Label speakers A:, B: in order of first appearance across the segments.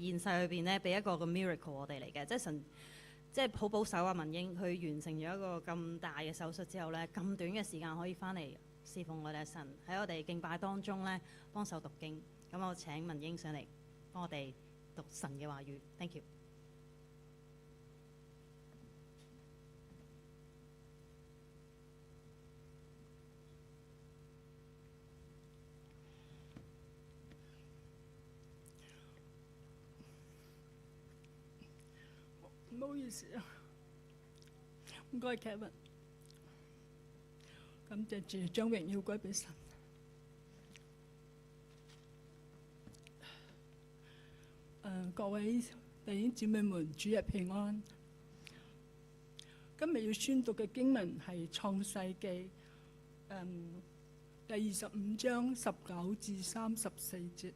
A: 現世裏邊咧俾一個 miracle 我哋嚟嘅，即係神即係好保守啊。文英佢完成咗一個咁大嘅手術之後咧，咁短嘅時間可以翻嚟侍奉我哋嘅神，喺我哋敬拜當中咧幫手讀經。咁我請文英上嚟幫我哋讀神嘅話語。Thank you。
B: 唔好意思啊，唔該 Kevin， 感謝主，將榮耀歸俾神。各位弟兄姊妹們，主日平安。今日要宣讀嘅經文係創世記第25章19至34節。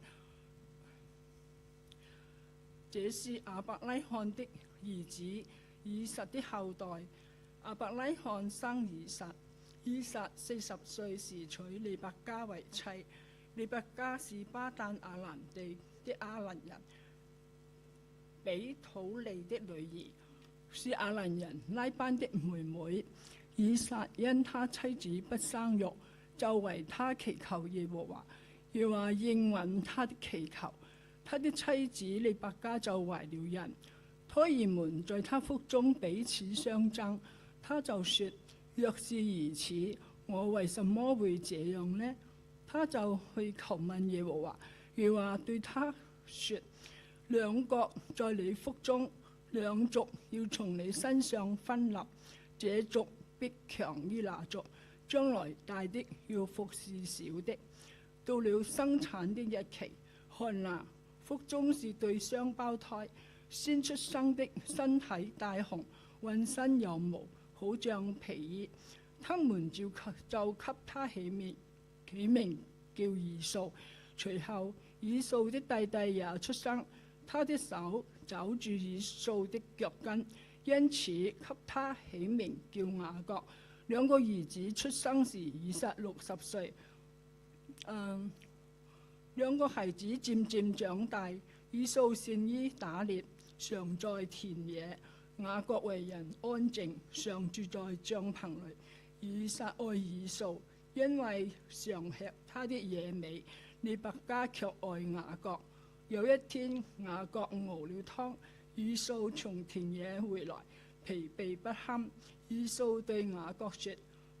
B: 這是亞伯拉罕的兒子以撒的後代。亞伯拉罕生以撒，以撒40歲時娶利百加為妻。利百加是巴旦亞蘭地的亞蘭人比土利的女兒，是亞蘭人拉班的妹妹。以撒因他妻子不生育，就為他祈求耶和華，耶和華應允他的祈求。他的妻子利百加就懷了孕，胎兒們在他腹中彼此相爭。他就說：若是如此，我為什麼會這樣呢？他就去求問耶和華，耶和華對他說：兩國在你腹中，兩族要從你身上分立，這族必強於那族，將來大的要服侍小的。到了生產的日期，看哪，腹中是對雙胞胎，先出生的身體帶紅，渾身有毛，好像皮衣。他們就給他起名叫以掃。隨後以掃的弟弟也出生，他的手抓住以掃的腳跟，因此給他起名叫雅各。兩個兒子出生時，以撒60歲。兩個孩子漸漸長大，以掃善於打獵，常在田野；雅各為人安靜，常住在帳棚裏。以撒愛以掃，因為常吃他的野味；利百加卻愛雅各。有一天，雅各熬了湯，以掃從田野回來，疲憊不堪。以掃對雅各說：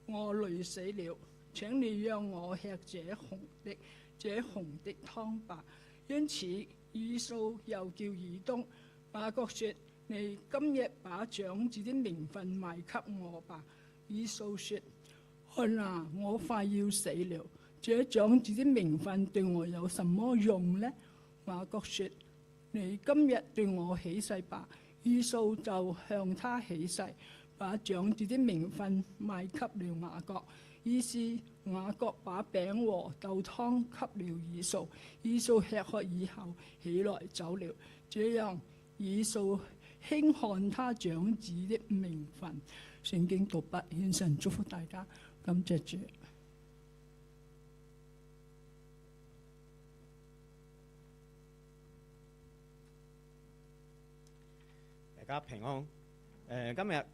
B: 我累死了，請你讓我吃這紅的湯吧。因此以掃又叫以東。雅各說：你今日把長子的名分賣給我吧。以掃說：看哪，我快要死了，這長子的名分對我有什麼用呢？雅各說：你今日對我起誓吧。以掃就向他起誓，把長子的名分賣給了雅各。於是雅各把餅和豆湯給了以掃。以掃吃喝以後，起來走了。這樣以掃輕看他長子的名分。聖經讀畢，獻神祝福大家，感謝主。
C: 大家平安。今日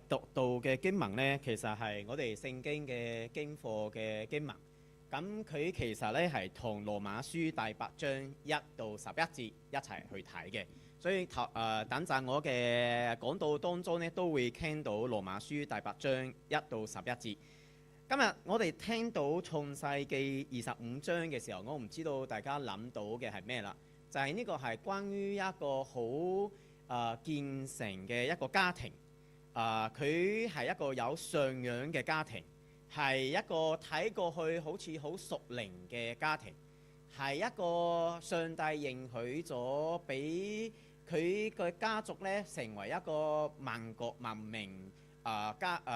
C: 讀到嘅經文呢，其實係我哋聖經嘅經課嘅經文。咁佢其實呢係同羅馬書第8章1到11節一齊去睇嘅。所以等陣我嘅講道當中呢，都會聽到羅馬書第8章1到11節。今日我哋聽到創世記25章嘅時候，我唔知道大家諗到嘅係咩啦？就係呢個係關於一個好建成嘅一個家庭。佢係一個有信仰嘅家庭，係一個睇過去好似好屬靈嘅家庭，係一個上帝應許咗俾佢嘅家族呢成為一個萬國萬民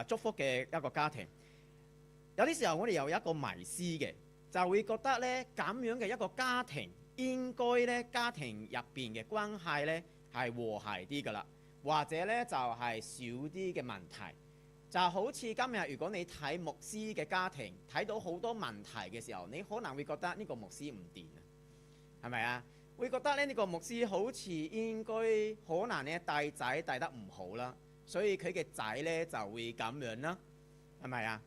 C: 祝福嘅一個家庭。有啲時候我哋有一個迷思嘅，就會覺得呢咁樣嘅一個家庭應該呢家庭入邊嘅關係呢係和諧啲㗎啦，或者呢就係少啲嘅問題。就好似今日如果你睇牧師嘅家庭，睇到好多問題嘅時候，你可能會覺得呢個牧師唔掂啊，係咪啊？會覺得咧呢個牧師好似應該可能咧帶仔帶得唔好啦，所以佢嘅仔咧就會咁樣啦，係咪啊？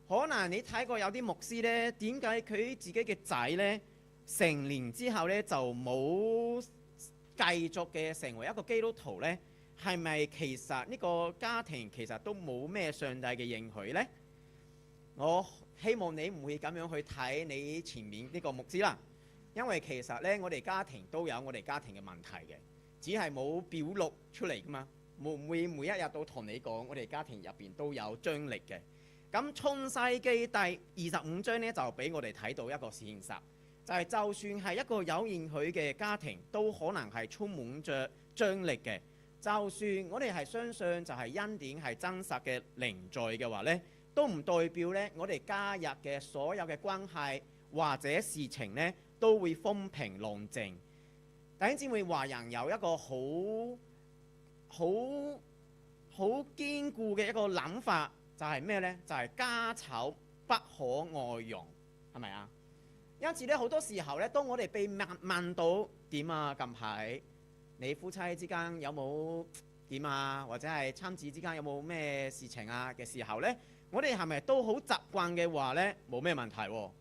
C: 可能你睇過有啲牧師咧，點解佢自己嘅仔咧成年之後咧就冇繼續嘅成為一個基督徒咧？係咪其實呢個家庭其實都冇咩上帝嘅應許呢？我希望你唔會咁樣去睇你前面呢個牧師啦，因為其實呢，我哋家庭都有我哋家庭嘅問題嘅，只係冇表露出嚟噶嘛，唔會每一日都同你講，我哋家庭入邊都有張力嘅。咁創世記第25章呢，就俾我哋睇到一個現實，就係就算係一個有應許嘅家庭，都可能係充滿着張力嘅。就算我哋係相信就係恩典係真實嘅臨在嘅話呢，都唔代表呢我哋加入嘅所有嘅關係或者事情呢都會風平浪靜。弟兄姊妹，華人有一個好堅固嘅一個諗法，就係咩呢？就係家醜不可外揚，係咪啊？因此呢，好多時候呢，當我哋被問到點啊，近排你夫妻之間有冇點啊，或者係親子之間有冇咩事情啊嘅時候呢，我哋係咪都好習慣嘅話呢？冇咩問題喎。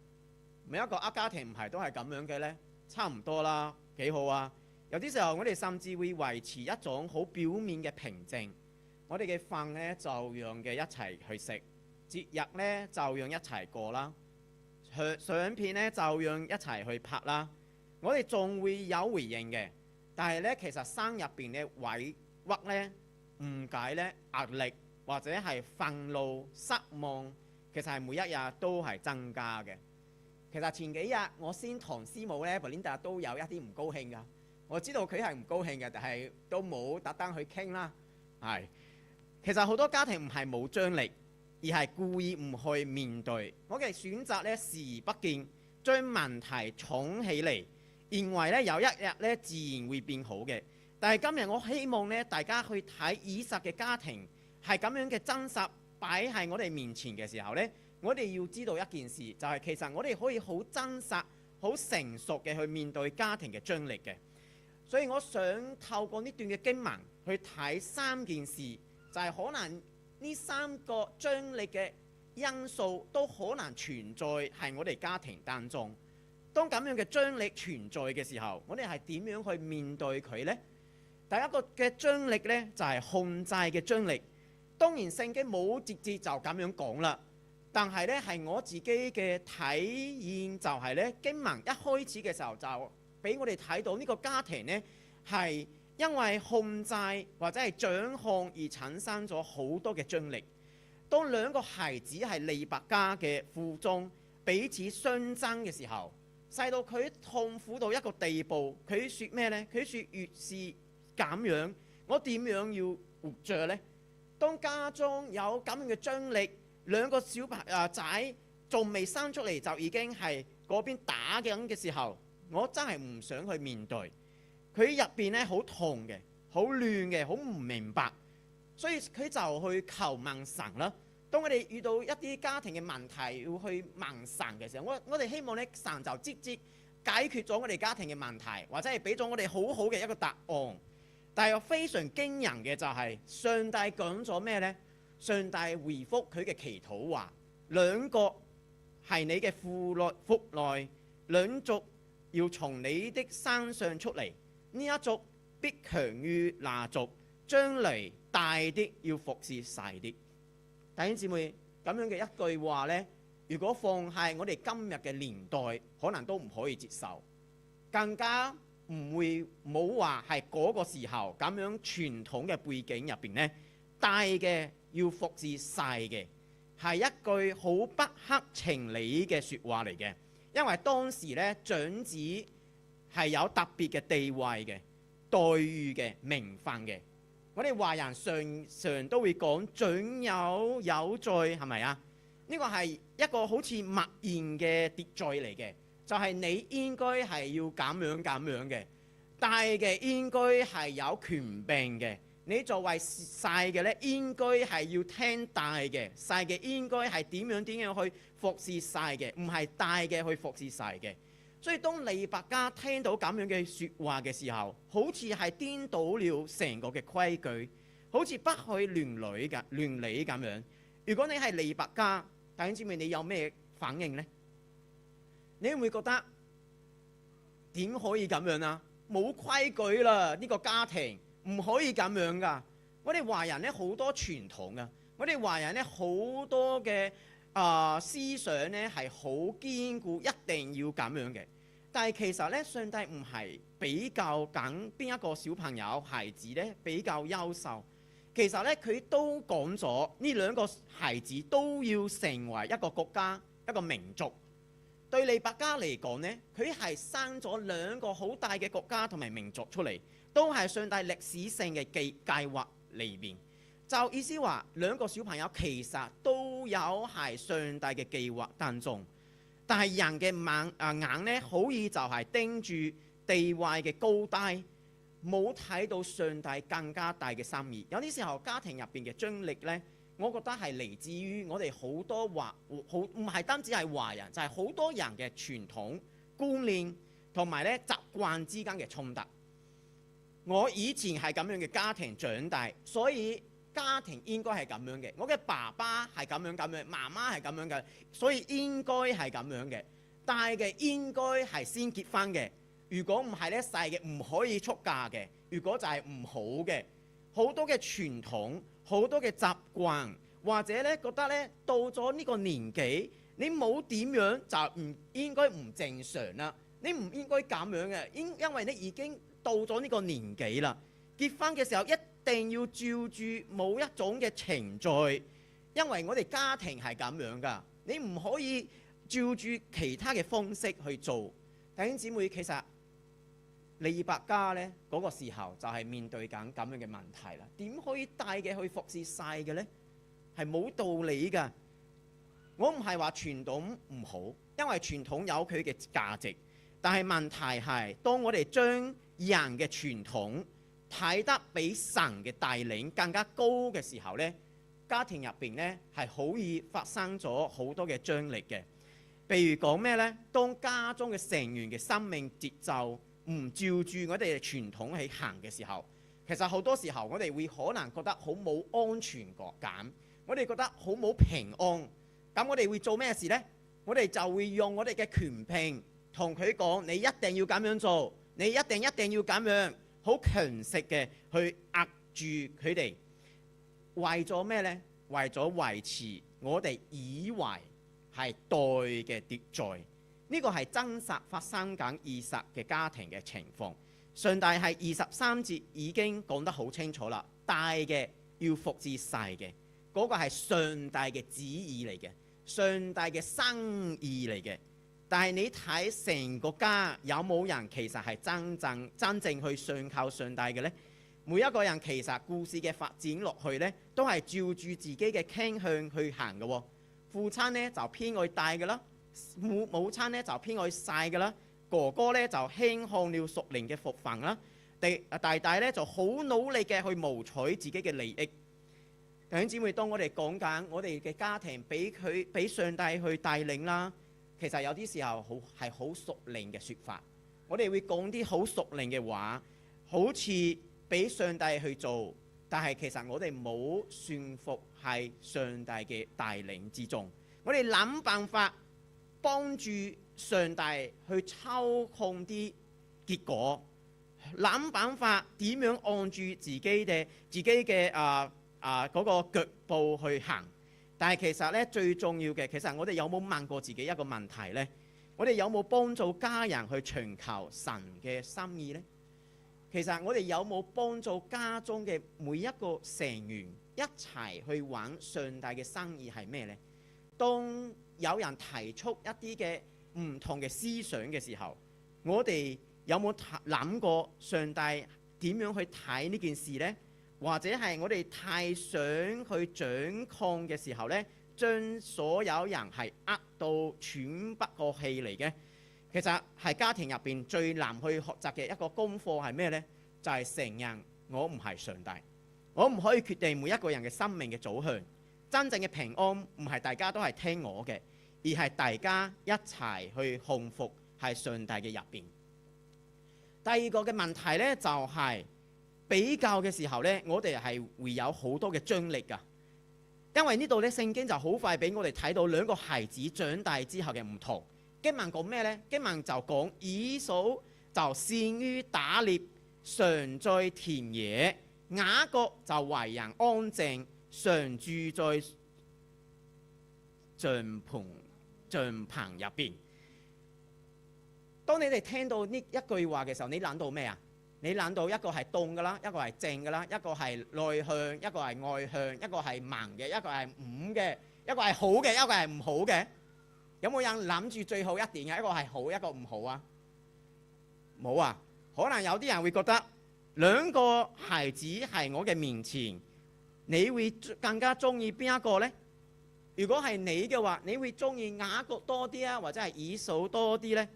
C: 每一個家庭唔係都係咁樣嘅呢？差唔多啦，幾好啊。有啲時候我哋甚至會維持一種好表面嘅平靜。我哋嘅飯呢，就讓嘅一齊去食，節日呢，就讓一齊過啦，相片呢，就讓一齊去拍啦。我哋仲會有回應嘅。但係咧，其實心入邊嘅委屈咧、誤解咧、壓力或者係憤怒、失望，其實係每一日都係增加嘅。其實前幾日我先同師母咧 Belinda 都有一啲唔高興㗎。我知道佢係唔高興嘅，但係都冇特登去傾啦。係，其實好多家庭唔係冇張力，而係故意唔去面對。我嘅選擇咧視而不見，將問題闖起嚟。認為咧有一日咧自然會變好嘅，但係今日我希望咧大家去睇以撒嘅家庭係咁樣嘅真實擺喺我哋面前嘅時候咧，我哋要知道一件事，就係其實我哋可以好真實、好成熟嘅去面對家庭嘅張力嘅。所以我想透過呢段嘅經文去睇三件事，就係可能呢三個張力嘅因素都可能存在喺我哋家庭當中。當咁樣嘅張力存在嘅時候，我哋係點樣去面對佢呢？第一個嘅張力呢，就係控制嘅張力。當然聖經冇直接就咁樣講啦，但係呢係我自己嘅體驗就係呢，經文一開始嘅時候就俾我哋睇到呢個家庭呢係因為控制或者係掌控而產生咗好多嘅張力。當兩個孩子係利百加嘅腹中彼此相爭嘅時候，細到佢痛苦到一個地步，佢説咩呢？佢説越是咁樣，我點樣要活着呢？當家中有咁樣嘅張力，兩個小仔仲未生出嚟就已經係嗰邊打緊嘅時候，我真係唔想去面對。佢入邊咧好痛嘅，好亂嘅，好唔明白，所以佢就去求問神啦。當我哋遇到一啲家庭嘅問題要去問神嘅時候，我哋希望咧神就直接解決咗我哋家庭嘅問題，或者係俾咗我哋好好嘅一個答案。但係又非常驚人嘅就係上帝講咗咩呢？上帝回覆佢嘅祈禱話：兩國係你嘅腹內，兩族要從你的身上出嚟，呢一族必強於那族，將來大的要服侍細的。弟兄姊妹，咁樣嘅一句話呢，如果放喺我哋今日嘅年代，可能都唔可以接受，更加唔會冇話係嗰個時候咁樣傳統嘅背景入邊呢，大嘅要服侍細嘅，係一句好不合情理嘅説話嚟嘅。因為當時呢，長子係有特別嘅地位嘅、待遇嘅、名分嘅。我哋華人常都會講長有序，係咪啊？呢個係一個好似默然嘅秩序嚟嘅，就係你應該係要咁樣嘅，大嘅應該係有權柄嘅，你作為細嘅呢，應該係要聽大嘅，細嘅應該係點樣去服侍細嘅，唔係大嘅去服侍細嘅。所以當利百加聽到咁樣嘅説話嘅時候，好似係顛倒了成個嘅規矩，好似不可以亂理咁樣。如果你係利百加，弟兄姊妹，你有咩反應呢？你會唔會覺得點可以咁樣啊？冇規矩啦，呢個家庭唔可以咁樣噶。我哋華人咧好多傳統噶，我哋華人咧好多嘅思想咧係好堅固，一定要咁樣嘅。但係其實咧，上帝唔係比較緊邊一個小朋友孩子咧比較優秀。其實咧，佢都講咗呢兩個孩子都要成為一個國家一個民族。對利百加嚟講呢，佢係生咗兩個好大嘅國家同埋民族出嚟，都係上帝歷史性嘅計劃裏面。就意思話兩個小朋友其實都有係上帝嘅計劃當中，但係人嘅眼呢，好易就係盯住地位嘅高低，冇睇到上帝更加大嘅心意。有啲時候家庭入邊嘅張力呢，我覺得係嚟自於我哋好多唔係單止係華人，就係好多人嘅傳統觀念同埋咧習慣之間嘅衝突。我以前係咁樣嘅家庭長大，所以家庭應該係咁樣嘅。我嘅爸爸係咁樣，媽媽係咁樣嘅，所以應該係咁樣嘅。大嘅應該係先結婚嘅，如果唔係咧細嘅唔可以出嫁嘅。如果就係唔好嘅，好多嘅傳統，好多嘅習慣，或者咧覺得咧到咗呢個年紀，你冇點樣就唔應該唔正常啦。你唔應該咁樣嘅，因為你已經到咗呢個年紀啦。結婚嘅時候一定要照住某一種嘅程序，因為我哋家庭係咁樣噶，你唔可以照住其他嘅方式去做。弟兄姊妹，其實利百加呢嗰個時候就係面對緊咁樣嘅問題啦。點可以大嘅去服侍細嘅呢？係冇道理噶。我唔係話傳統唔好，因為傳統有佢嘅價值，但係問題係當我哋將人嘅傳統睇得比神嘅帶領更加高嘅時候呢，家庭入邊呢係好易發生咗好多嘅張力嘅。譬如講咩呢？當家中嘅成員嘅生命節奏唔照住我哋嘅傳統去行嘅時候，其實好多時候我哋會可能覺得好冇安全感，我哋覺得好冇平安。咁我哋會做咩事呢？我哋就會用我哋嘅權柄同佢講：你一定要咁樣做，你一定要咁樣。好強勢嘅去壓住佢哋，為咗咩呢？為咗維持我哋以為係對嘅秩序。呢個係真實發生緊現實嘅家庭嘅情況。上帝係23節已經講得好清楚啦，大嘅要服侍細嘅，嗰個係上帝嘅旨意嚟嘅，上帝嘅心意嚟嘅。但係你睇成個家有冇人其實係真正去信靠上帝嘅呢？每一個人其實故事嘅發展落去呢，都係照住自己嘅傾向去行嘅喎。父親呢就偏愛大嘅啦，母親呢就偏愛細嘅啦，哥哥呢就輕看了屬靈嘅福分啦，大大呢就好努力嘅去謀取自己嘅利益。弟兄姊妹，當我哋講緊我哋嘅家庭俾上帝去帶領啦。其實有啲時候係好屬靈嘅説法，我哋會講啲好屬靈嘅話，好似俾上帝去做，但係其實我哋冇順服喺上帝嘅帶領之中。我哋諗辦法幫助上帝去操控啲結果，諗辦法點樣按住自己嘅嗰個腳步去行。但係其實咧最重要嘅，其實我哋有冇問過自己一個問題呢？我哋有冇幫助家人去尋求神嘅心意呢？其實我哋有冇幫助家中嘅每一個成員一齊去揾上帝嘅心意係咩呢？當有人提出一啲嘅唔同嘅思想嘅時候，我哋有冇諗過上帝點樣去睇呢件事呢？或者係我哋太想去掌控嘅時候呢，將所有人係呃到喘不過氣嚟嘅。其實係家庭入邊最難去學習嘅一個功課係咩呢？就係承認我唔係上帝，我唔可以決定每一個人嘅生命嘅走向。真正嘅平安唔係大家都係聽我嘅，而係大家一齊去降服係上帝嘅入邊。第二個嘅問題呢，就係比較嘅時候呢，我哋係會有好多嘅張力㗎。因為呢度呢，聖經就好快俾我哋睇到兩個孩子長大之後嘅唔同。經文講咩呢？經文就講以掃就善於打獵，常在田野；雅各就為人安靜，常住在帳篷入邊。當你哋聽到呢一句話嘅時候，你諗到咩啊？你諗到一個係凍㗎啦，一個係靜㗎啦，一個係內向，一個係外向，一個係盲嘅，一個係誤嘅，一個係好嘅，一個係唔好嘅。有冇人諗住最後一點嘅一個係好，一個唔好啊？冇啊！可能有啲人會覺得兩個孩子喺我嘅面前，你會更加中意邊一個呢？如果係你嘅話，你會中意雅各多啲啊，或者係以掃多啲呢？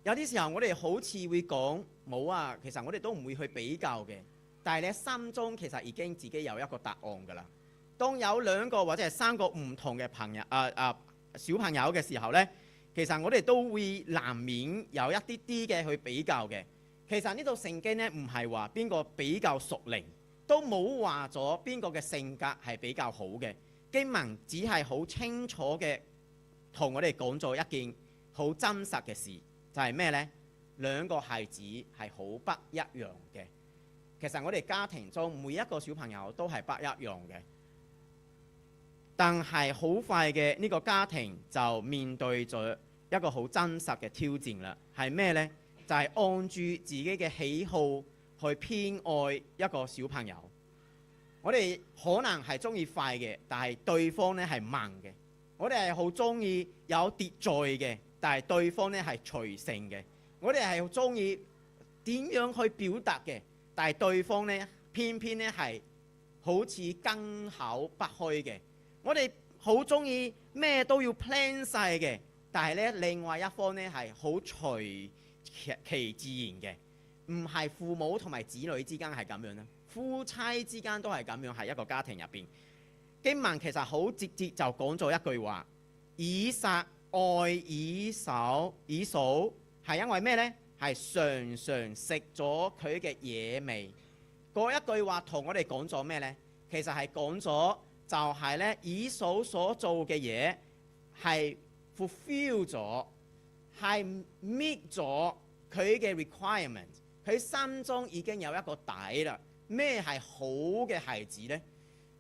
C: 有啲時候我哋好似會講冇啊，其實我哋都唔會去比較嘅。但係你心中其實已經自己有一個答案㗎啦。當有兩個或者係三個唔同嘅小朋友嘅時候呢，其實我哋都會難免有一啲啲嘅去比較嘅。其實呢度聖經呢，唔係話邊個比較屬靈，都冇話咗邊個嘅性格係比較好嘅。經文只係好清楚嘅同我哋講咗一件好真實嘅事，就係咩呢？兩個孩子係好不一樣嘅。其實我哋家庭中每一個小朋友都係不一樣嘅。但係好快嘅呢個家庭就面對咗一個好真實嘅挑戰啦，係咩呢？就係按住自己嘅喜好去偏愛一個小朋友。我哋可能係中意快嘅，但係對方呢係慢嘅。我哋係好中意有秩序嘅，但係對方呢係隨性嘅。我哋係好中意點樣去表達嘅，但係對方呢偏偏呢係好似跟口不開嘅。我哋好中意咩都要 plan 晒嘅，但係咧另外一方咧係好隨其自然嘅，唔係父母同埋子女之間係咁樣啦，夫妻之間都係咁樣，係一個家庭入邊。經文其實好直接就講咗一句話：以撒愛以掃係因為咩呢？係常常食咗佢嘅野味。嗰一句話同我哋講咗咩呢？其實係講咗。就係咧，以掃所做嘅嘢係 fulfill 咗，係 meet 咗佢嘅 requirement。佢心中已經有一個底啦。咩係好嘅孩子呢？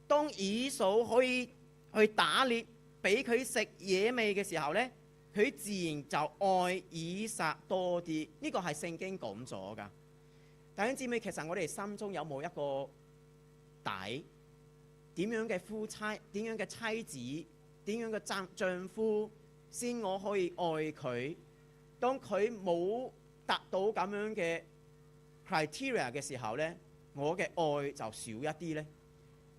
C: 當以掃可以去打獵，俾佢食野味嘅時候呢，佢自然就愛以撒多啲。呢個係聖經講咗㗎。弟兄姊妹，其實我哋心中有冇一個底？點樣嘅夫妻，點樣嘅妻子，點樣嘅丈夫，先我可以愛佢。當佢冇達到咁樣嘅 criteria 嘅時候呢，我嘅愛就少一啲呢。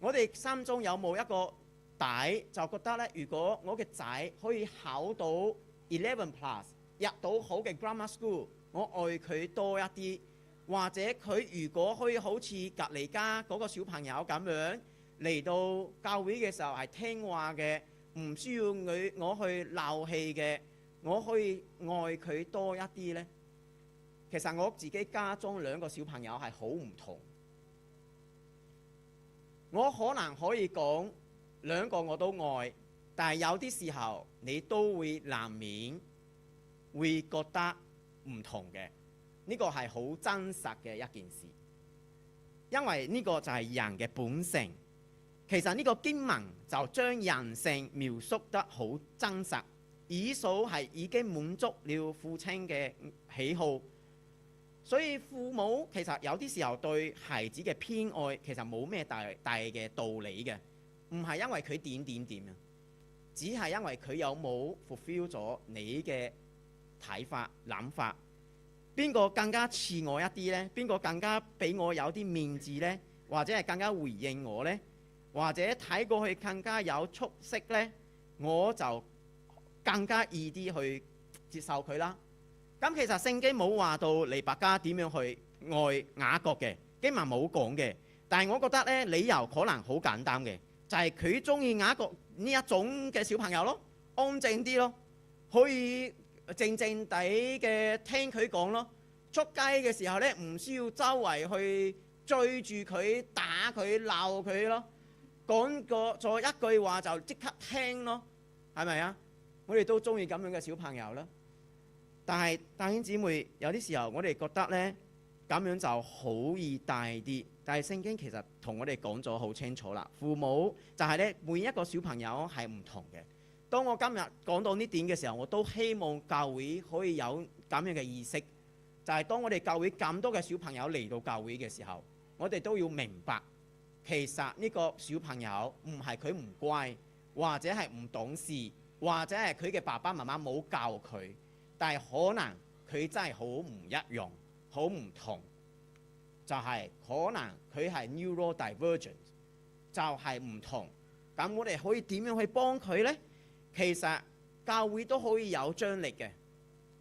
C: 我哋心中有冇一個底，就覺得呢，如果我嘅仔可以考到 11+，入到好嘅 grammar school，我愛佢多一啲。或者佢如果可以好似隔離家嗰個小朋友咁樣，嚟到教會嘅時候係聽話嘅，唔需要我去鬧氣嘅，我可以愛佢多一啲呢。其實我自己家中兩個小朋友係好唔同，我可能可以講兩個我都愛，但係有啲時候你都會難免會覺得唔同嘅。呢個係好真實嘅一件事，因為呢個就係人嘅本性。其實呢個經文就將人性描述得好真實。以掃係已經滿足了父親嘅喜好，所以父母其實有啲時候對孩子嘅偏愛其實冇咩大嘅道理嘅，唔係因為佢點啊，只係因為佢有冇 fulfill 咗你嘅睇法諗法。邊個更加似我一啲呢？邊個更加俾我有啲面子呢？或者係更加回應我呢？或者睇過去更加有出息呢？我就更加易啲去接受佢啦。咁其實聖經冇話到利百加點樣去愛雅各嘅，經文冇講嘅。但係我覺得呢，理由可能好簡單嘅，就係佢中意雅各呢一種嘅小朋友咯，安靜啲咯，可以靜靜地嘅聽佢講咯。出街嘅時候呢，唔需要周圍去追住佢、打佢、鬧佢咯。講過咗一句話就即刻聽咯，係咪啊？我哋都中意咁樣嘅小朋友啦。但係弟兄姊妹，有啲時候我哋覺得呢，咁樣就好易帶啲。但係聖經其實同我哋講咗好清楚啦。父母就係呢，每一個小朋友係唔同嘅。當我今日講到呢點嘅時候，我都希望教會可以有咁樣嘅意識，就係當我哋教會咁多嘅小朋友嚟到教會嘅時候，我哋都要明白，其實呢個小朋友唔係佢唔乖，或者係唔懂事，或者係佢嘅爸爸媽媽冇教佢，但係可能佢真係好唔一樣，好唔同，就係可能佢係 neurodivergent， 就係唔同。咁我哋可以點樣去幫佢呢？其實教會都可以有張力嘅，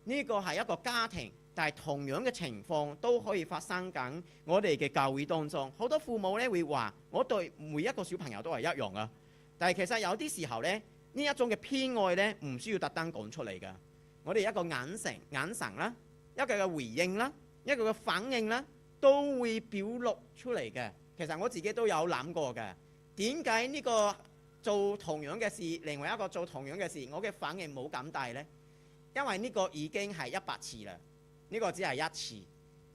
C: 呢個係一個家庭。但係同樣嘅情況都可以發生緊我哋嘅教會當中。好多父母咧會話：我對每一個小朋友都係一樣啊。但係其實有啲時候咧，呢一種嘅偏愛咧唔需要特登講出嚟㗎。我哋一個眼神啦，一個嘅回應啦，一個嘅反應啦，都會表露出嚟嘅。其實我自己都有諗過嘅。點解呢個做同樣嘅事，另外一個做同樣嘅事，我嘅反應冇咁大呢？因為呢個已經係100次啦。呢個只係一次，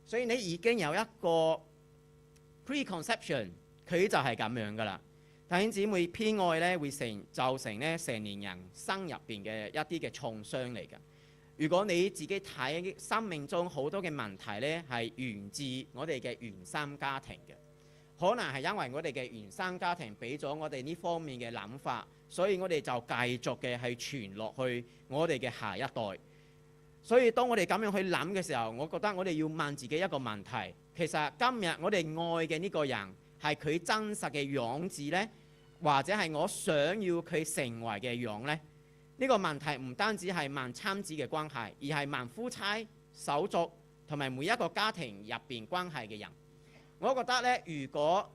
C: 所以你已經有一個 preconception， 佢就係咁樣噶啦。弟兄姊妹，偏愛咧會造成咧成年人心入邊嘅一啲嘅創傷嚟㗎。如果你自己睇生命中好多嘅問題咧，係源自我哋嘅原生家庭嘅，可能係因為我哋嘅原生家庭俾咗我哋呢方面嘅諗法，所以我哋就繼續嘅係傳落去我哋嘅下一代。所以當我哋咁樣去諗嘅時候，我覺得我哋要問自己一個問題，其實今日我哋愛嘅呢個人係佢真實嘅樣子呢？或者係我想要佢成為嘅樣呢？呢個問題唔單止係問親子嘅關係，而係問夫妻、手足同埋每一個家庭入邊關係嘅人。我覺得呢，如果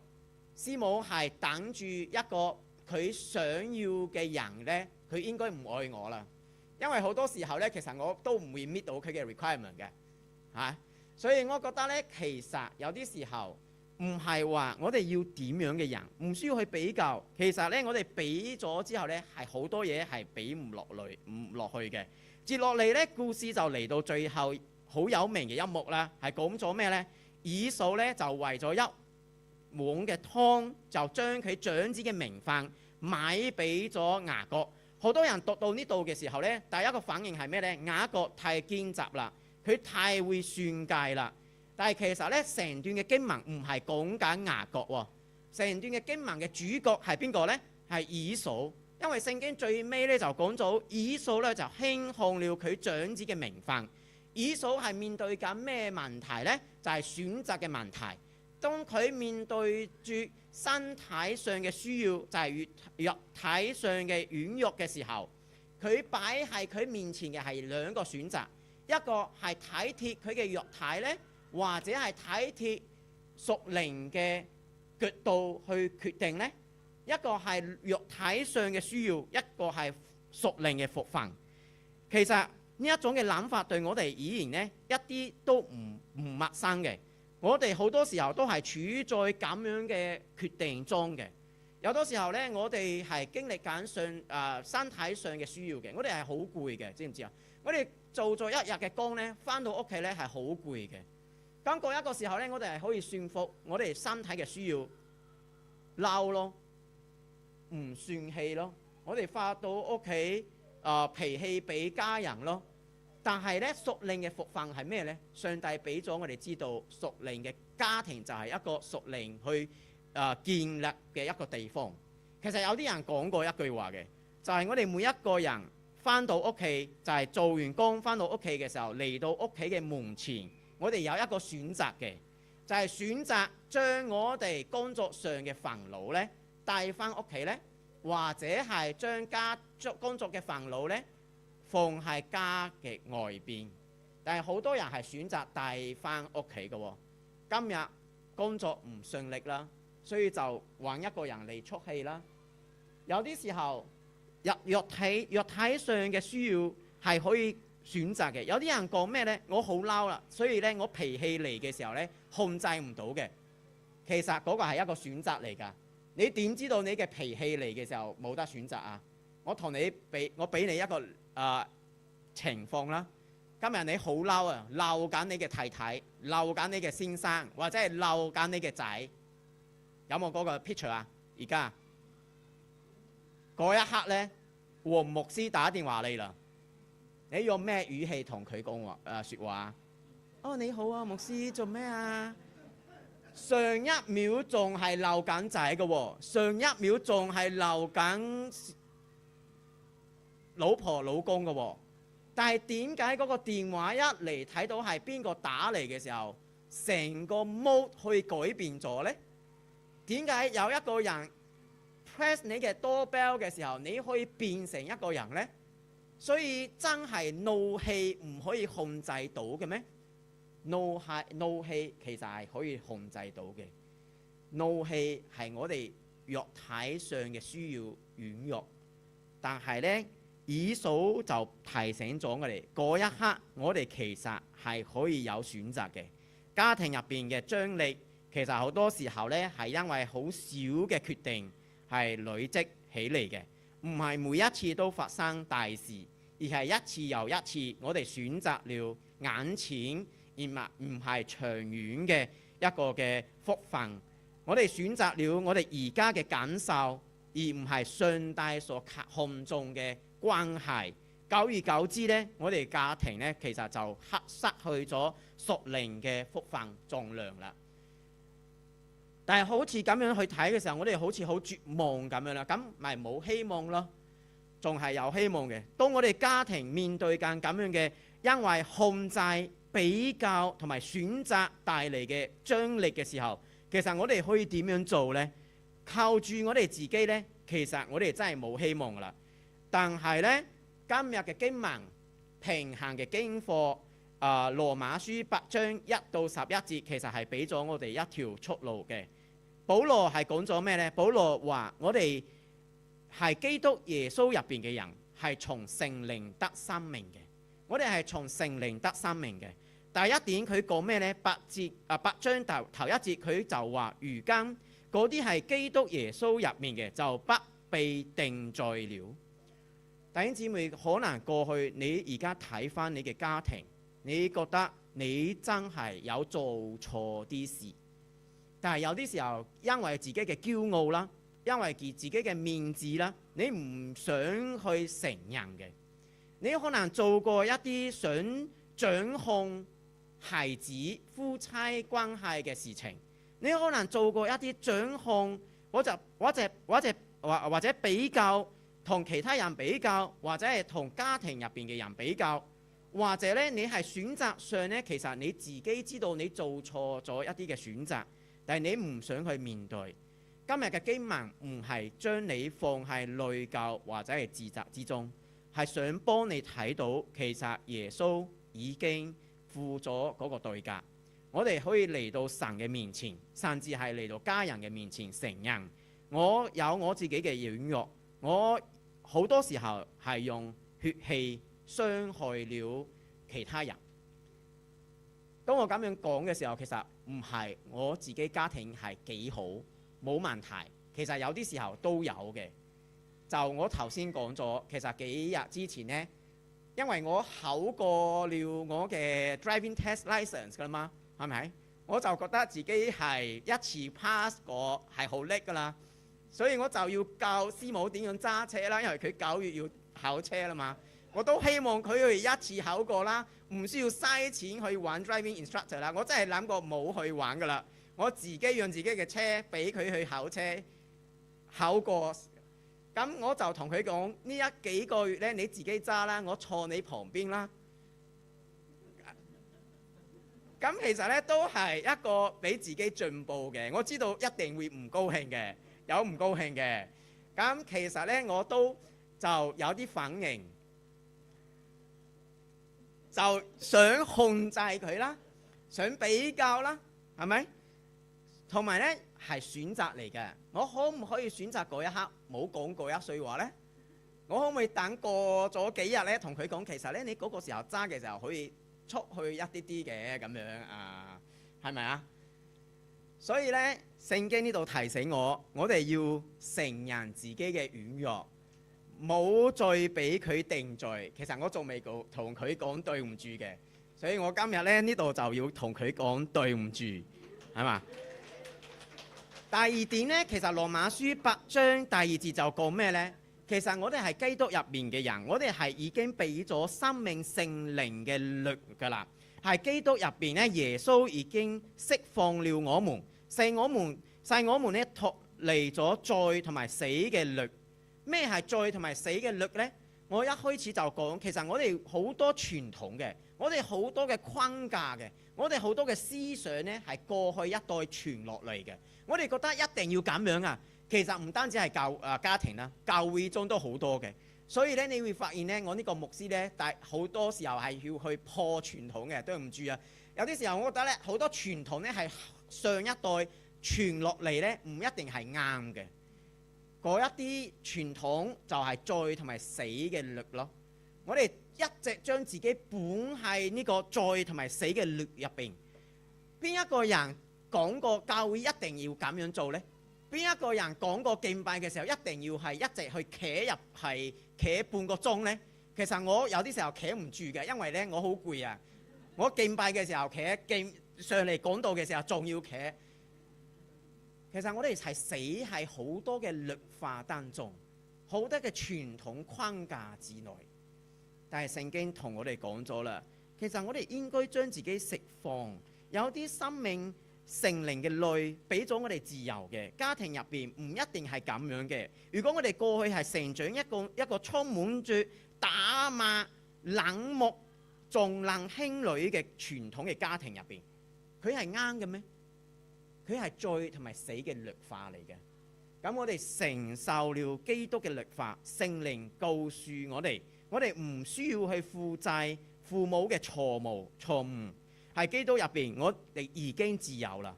C: 師母係等住一個佢想要嘅人呢，佢應該唔愛我啦。因為好多時候咧，其實我都唔會 meet 到佢嘅 requirement 嘅，嚇。所以我覺得咧，其實有啲時候唔係話我哋要點樣嘅人，唔需要去比較。其實咧，我哋俾咗之後咧，係好多嘢係俾唔落去嘅。接落嚟咧，故事就嚟到最後好有名嘅一幕啦，係講咗咩咧？以掃咧就為咗一碗嘅湯，就將佢長子嘅名分買俾咗雅各。好多人讀到呢度嘅時候呢，第一個反應係咩呢？雅各太堅習啦，佢太會算計啦。但係其實呢，成段嘅經文唔係講緊雅各喎，成段嘅經文嘅主角係邊個呢？係以掃。因為聖經最尾呢就講咗以掃呢就輕看了佢長子嘅名分。以掃係面對緊咩問題呢？就係選擇嘅問題。當佢面對住身體上嘅需要，就係肉體上嘅軟弱嘅時候，佢擺喺佢面前嘅係兩個選擇，一個係體貼佢嘅肉體呢，或者係體貼屬靈嘅角度去決定呢。一個係肉體上嘅需要，一個係屬靈嘅福分。其實呢一種嘅諗法對我哋而言呢，一啲都唔陌生嘅。我哋好多時候都係處在咁樣嘅決定中嘅。有多時候呢，我哋係經歷緊身體上嘅需要嘅，我哋係好攰嘅，知唔知啊？我哋做咗一日嘅工呢，返到屋企呢係好攰嘅。咁過一個時候呢，我哋係可以順服我哋身體嘅需要，嬲咯，唔算氣咯。我哋返到屋企脾氣俾家人咯。但係咧，屬靈嘅福分係咩呢？上帝俾咗我哋知道，屬靈嘅家庭就係一個屬靈去建立嘅一個地方。其實有啲人講過一句話嘅，就係我哋每一個人返到屋企，就係做完工返到屋企嘅時候，嚟到屋企嘅門前，我哋有一個選擇嘅，就係選擇將我哋工作上嘅煩惱呢帶返屋企呢，或者係將工作嘅煩惱呢放喺家嘅外邊，但係好多人係選擇帶返屋企嘅。今日工作唔順利啦，所以就揾一個人嚟出氣啦。有啲時候肉體上嘅需要係可以選擇嘅。有啲人講咩呢？我好嬲啦，所以呢，我脾氣嚟嘅時候呢，控制唔到嘅。其實嗰個係一個選擇嚟㗎。你點知道你嘅脾氣嚟嘅時候冇得選擇啊？我俾你一個情況啦。今日你好嬲啊，鬧緊你嘅太太，鬧緊你嘅先生，或者係鬧緊你嘅仔，有冇嗰個 picture 啊？而家嗰一刻呢，黃牧師打電話嚟啦，你用咩語氣同佢講説話？哦，你好啊，牧師，做咩啊？上一秒仲係鬧緊仔嘅喎，上一秒仲係鬧緊老婆老公嘅喎。但係點解嗰個電話一嚟睇到係邊個打嚟嘅時候，成個 mode 可以改變咗呢？點解有一個人 press 你嘅 doorbell 嘅時候，你可以變成一個人呢？所以真係怒氣唔可以控制到嘅咩？怒氣其實係可以控制到嘅。怒氣係我哋肉體上嘅需要軟弱，但係呢，以掃就提醒咗我哋，嗰一刻我哋其實係可以有選擇嘅。家庭入邊嘅張力，其實好多時候呢係因為好少嘅決定係累積起嚟嘅，唔係每一次都發生大事，而係一次又一次我哋選擇了眼前，而唔係長遠嘅一個嘅福分。我哋選擇了我哋而家嘅感受，而唔係上帝所看重嘅關係。久而久之呢，我哋家庭呢，其實就失去咗屬靈嘅福分重量啦。但係好似咁樣去睇嘅時候，我哋好似好絕望咁樣啦，咁咪冇希望咯？仲係有希望嘅。當我哋家庭面對緊咁樣嘅因為控制、比較同埋選擇帶嚟嘅張力嘅時候，其實我哋可以點樣做呢？靠住我哋自己呢，其實我哋真係冇希望噶啦。但係呢，今日嘅經文平衡嘅經課，羅馬書8章1到11節，其實係俾咗我哋一條出路嘅。保羅係講咗咩呢？保羅話我哋係基督耶穌入邊嘅人，係從聖靈得生命嘅。我哋係從聖靈得生命嘅。第一點佢講咩呢？8章頭一節佢就話：如今嗰啲係基督耶穌入面嘅，就不被定罪了。弟兄姊妹，可能過去你而家睇翻你嘅家庭，你覺得你真係有做錯啲事，但係有啲時候因為自己嘅驕傲啦，因為自己嘅面子啦，你唔想去承認嘅。你可能做過一啲想掌控孩子夫妻關係嘅事情，你可能做過一啲掌控或者比較同其他人比較，或者係同家庭入邊嘅人比較，或者呢，你係選擇上呢，其實你自己知道你做錯咗一啲嘅選擇，但係你唔想去面對。今日嘅經文唔係將你放喺內疚或者係自責之中，係想幫你睇到其實耶穌已經付咗嗰個代價。我哋可以嚟到神嘅面前，甚至係嚟到家人嘅面前承認我有我自己嘅軟弱，我好多時候係用血氣傷害了其他人。當我咁樣講嘅時候，其實唔係我自己家庭係幾好冇問題，其實有啲時候都有嘅。就我頭先講咗，其實幾日之前呢，因為我考過了我嘅 driving test license 㗎嘛，係咪？我就覺得自己係一次 pass 過係好叻㗎啦，所以我就要教師母點樣揸車啦，因為佢9月要考車啦嘛。我都希望佢去一次考過啦，唔需要嘥錢去玩 driving instructor 啦。我真係諗過冇去玩㗎啦，我自己用自己嘅車俾佢去考車，考過。咁我就同佢講：呢幾個月呢，你自己揸啦，我坐你旁邊啦。咁其實呢，都係一個俾自己進步嘅。我知道一定會唔高興嘅，有唔高興嘅。咁其實呢，我都就有啲反應，就想控制佢啦，想比較啦，係咪？同埋呢，係選擇嚟嘅。我可唔可以選擇嗰一刻冇講嗰一句話呢？我可唔可以等過咗幾日咧，同佢講，其實咧你嗰個時候揸嘅時候可以出去一啲啲嘅咁樣啊，係咪啊？所以咧，聖經呢度提醒我哋要承認自己嘅軟弱，冇再俾佢定罪。其實我仲未同佢講對唔住嘅，所以我今日咧呢度就要同佢講對唔住，係嘛？第二點呢，其實羅馬書8章第2節就講咩呢？其實我哋係基督入面嘅人，我哋係已經俾咗生命聖靈嘅律㗎啦。係基督入邊呢，耶穌已經釋放了我們，使我們呢脫離咗罪同埋死嘅律。咩係罪同埋死嘅律呢？我一開始就講，其實我哋好多傳統嘅，我哋好多嘅框架嘅，我哋好多嘅思想呢，係過去一代傳落嚟嘅。我哋覺得一定要咁樣啊！其實唔單止係家庭啦，教會中都好多嘅。所以咧，你會發現咧，我呢個牧師咧，但好多時候係要去破傳統嘅，對唔住啊！有啲時候我覺得咧，好多傳統咧係上一代傳落嚟咧，唔一定係啱嘅。嗰一啲傳統就係罪同埋死嘅律咯。我哋一直將自己本係呢個罪同埋死嘅律入邊，邊一個人講過教會一定要咁樣做呢？邊一個人講過敬拜嘅時候一定要係一直去企半個鐘呢？其實我有啲時候企唔住嘅，因為呢我好攰啊！我敬拜嘅時候企，上嚟講道嘅時候仲要企。其實我哋係死喺好多嘅律法當中，好多嘅傳統框架之內。但係聖經同我哋講咗啦，其實我哋應該將自己釋放，有啲生命聖靈嘅律俾咗我哋自由嘅。家庭入邊唔一定係咁樣嘅。如果我哋過去係成長一個充滿住打罵、冷漠、重男輕女嘅傳統嘅家庭入邊，佢係啱嘅咩？佢係罪同埋死嘅律法嚟嘅。咁我哋承受了基督嘅律法，聖靈告訴我哋唔需要去負債父母嘅錯誤。喺基督入邊，我哋已經自由啦。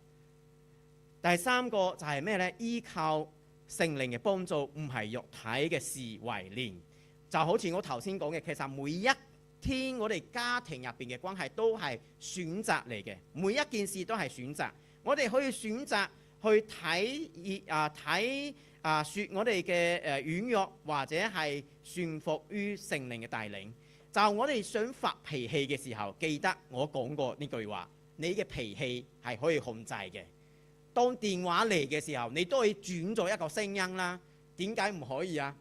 C: 第三個就係咩呢？依靠聖靈嘅幫助，唔係肉體嘅事為念。就好似我頭先講嘅，其實每一天我哋家庭入邊嘅關係都係選擇嚟嘅，每一件事都係選擇。我哋可以選擇去睇説我哋嘅軟弱，或者係順服於聖靈嘅帶領。就我哋想發脾氣嘅時候，記得我講過呢句話：你嘅脾氣係可以控制嘅。當電話嚟嘅時候，你都可以轉咗一個聲音啦。點解唔可以啊？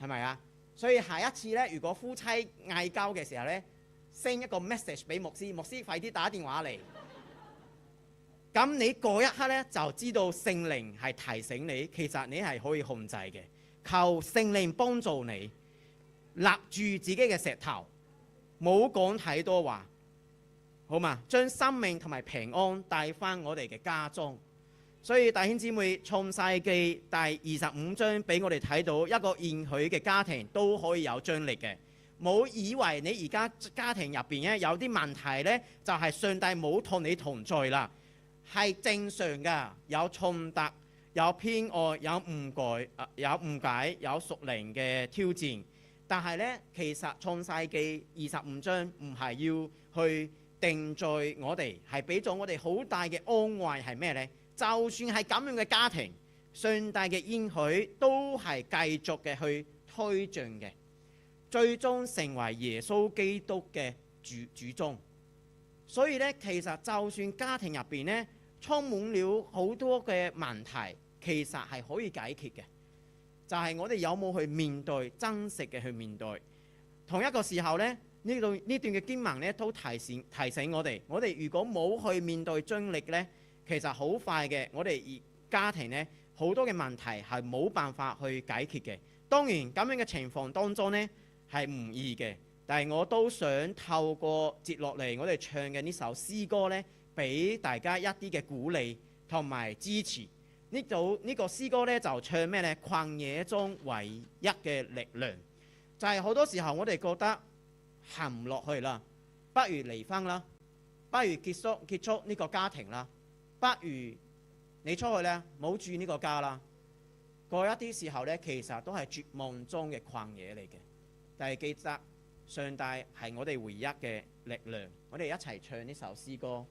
C: 係咪啊？所以下一次呢，如果夫妻嗌交嘅時候呢，send 一個 message 俾牧師，牧師快啲打電話嚟。咁你嗰一刻呢，就知道聖靈係提醒你，其實你係可以控制嘅。求聖靈幫助你立住自己嘅石頭，冇講太多話，好嘛？將生命同埋平安帶翻我哋嘅家中。所以弟兄姊妹，創世記第25章俾我哋睇到一個應許嘅家庭都可以有張力嘅。冇以為你而家家庭入邊咧有啲問題呢，就係上帝冇同你同在啦。係正常㗎，有衝突、有偏愛、有誤解、有屬靈嘅挑戰。但係呢，其實創世記25章唔係要去定罪我哋，係俾咗我哋好大嘅安慰。係咩呢？就算係咁樣嘅家庭，上帝嘅應許都係繼續嘅去推進嘅，最終成為耶穌基督嘅主宗。所以呢，其實就算家庭入邊呢，充滿了好多嘅問題，其實係可以解決嘅。就係我哋有冇去面對，真實嘅去面對。同一個時候呢，呢段嘅經文呢都提醒我哋如果冇去面對張力呢，其實好快嘅，我哋家庭呢好多嘅問題係冇辦法去解決嘅。當然咁樣嘅情況當中呢係唔易嘅，但係我都想透過接落嚟我哋唱嘅呢首詩歌呢，俾大家一啲嘅鼓勵同埋支持。呢個詩歌呢，就唱咩呢？曠野中唯一嘅力量，就係好多時候我哋覺得行唔落去啦，不如離婚啦，不如結束呢個家庭啦，不如你出去呢，唔好住呢個家啦。過一啲時候呢，其實都係絕望中嘅曠野嚟嘅。但係記得上帝係我哋唯一嘅力量。我哋一齊唱呢首詩歌。